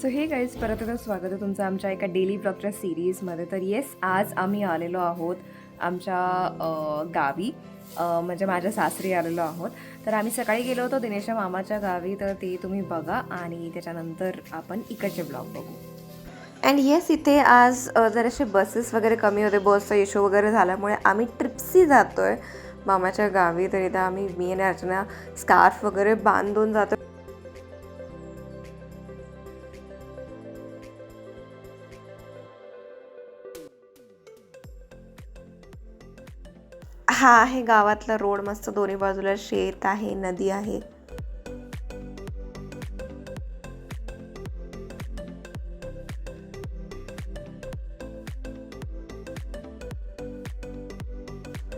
So हे guys परत एकदा स्वागत आहे तुमचं आमच्या एका डेली ब्लॉगच्या सिरीजमध्ये. तर येस, आज आम्ही आलेलो आहोत आमच्या गावी, म्हणजे माझ्या सासरी आलेलो आहोत. तर आम्ही सकाळी गेलो होतो दिनेशच्या मामाच्या गावी, तर ते तुम्ही बघा आणि त्याच्यानंतर आपण इकडचे ब्लॉग बघू. अँड येस, इथे आज जराशे बसेस वगैरे कमी होते, बसचा इशू वगैरे झाल्यामुळे आम्ही ट्रिप्सी जातो आहे मामाच्या गावी. तर इथं आम्ही मी आणि अर्चना स्कार्फ वगैरे बांधून जातो. हा आहे गावातला रोड, मस्त दोन्ही बाजूला शेत आहे, नदी आहे.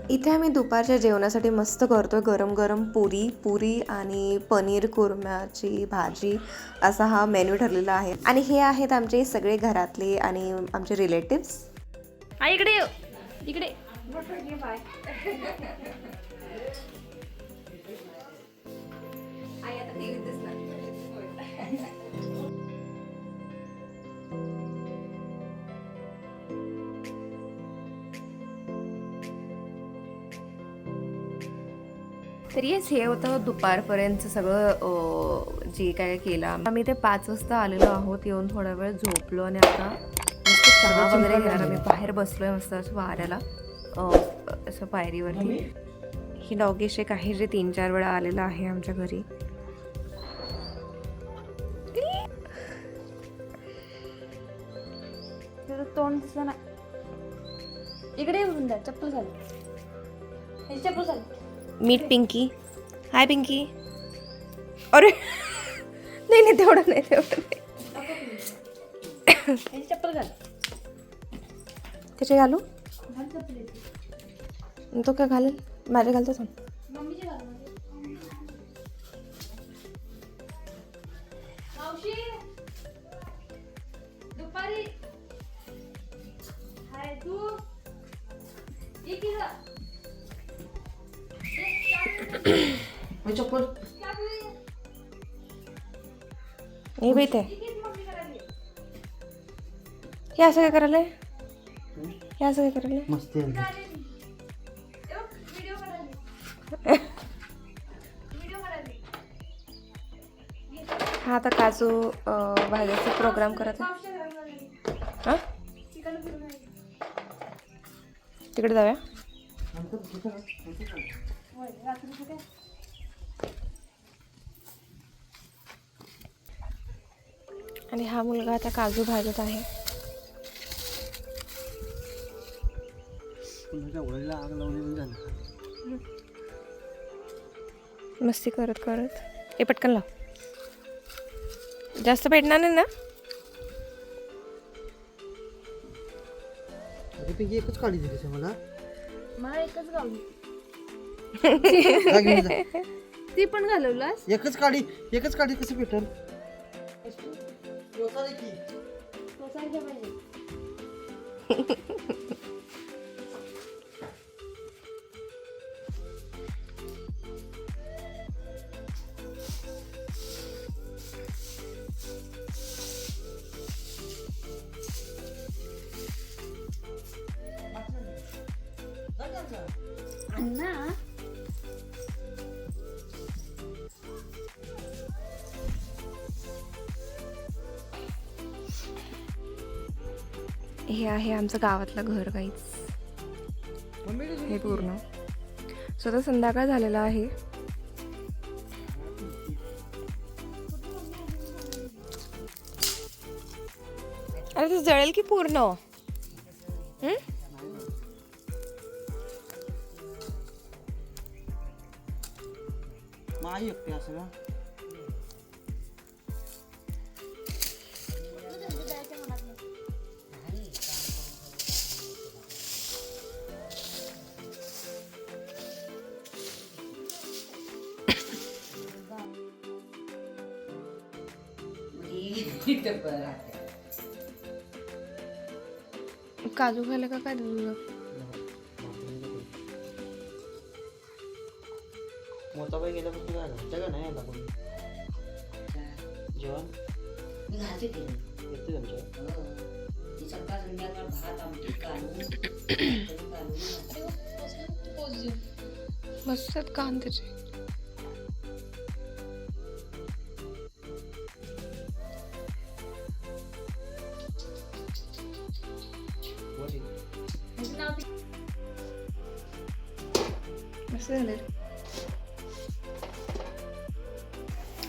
इथे आम्ही दुपारच्या जेवणासाठी मस्त करतोय गरम गरम पुरी आणि पनीर कुर्म्याची भाजी, असा हा मेन्यू ठरलेला आहे. आणि हे आहेत आमचे सगळे घरातले आणि आमचे रिलेटिव्स. इकडे इकडे तर येस, हे होतं दुपारपर्यंत सगळं जे काय केलं आम्ही. ते 5 वाजता आलेलो आहोत. येऊन थोडा वेळ झोपलो आणि आता मस्त चहा वगैरे घेणार. आम्ही बाहेर बसलोय मस्त असं वाऱ्याला, असं पायरीवरती. ही डॉगी एक आहे जे 3-4 वेळा आलेलं आहे आमच्या घरी. तोंड दिसलं ना. इकडे येऊन द्या, चप्पल झाली, चप्पल झाली. मीट पिंकी. हाय पिंकी. अरे नाही नाही, तेवढं नाही, तेवढं नाही. चप्पल घाल. त्याचे घालू? तो काय घालेल? माझे घालतो सांग. दुपारी हाय तू चप्पल हे बाई, ते हे असं काय करायला? हे असं काय करायला? मस्ती हा आता काजू भाजायचा प्रोग्राम करत आहे. हां, तिकडे जाऊया. आणि हा मुलगा आता काजू भाजत आहे. मस्ती करत करत. हे पटकन लाव, जास्त पेटणार नाही ना. एकच काढी दिली मला. मला एकच गावली. ती पण घालवलास. एकच काढी कसं भेटल? अण्णा हे आहे आमचं गावातलं घर गाईच, हे पूर्ण. स्वतः संध्याकाळ झालेला आहे. अरे ते जळेल की पूर्ण. माई एकटे असं का? काजू खायला का काय तुझं? मोठा बाई गेल्यापासून काय झालं का नाही आता कोणी जेवण? मी घालते ते येते आमच्या ती सकाळ संध्याकाळ भात आमटी काढून मस्त कान त्याचे. मस्त झाले.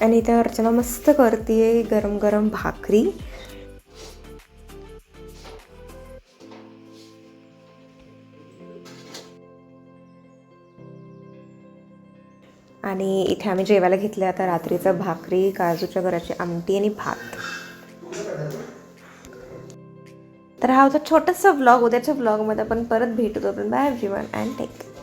आणि इथे अर्चना मस्त करते गरम गरम भाकरी. आणि इथे आम्ही जेवायला घेतलं आता रात्रीचं भाकरी, काजूच्या गऱ्याची आमटी आणि भात. तर हा होता छोटासा व्लॉग. उद्याच्या व्लॉगमध्ये आपण परत भेटू. Bye everyone and take care.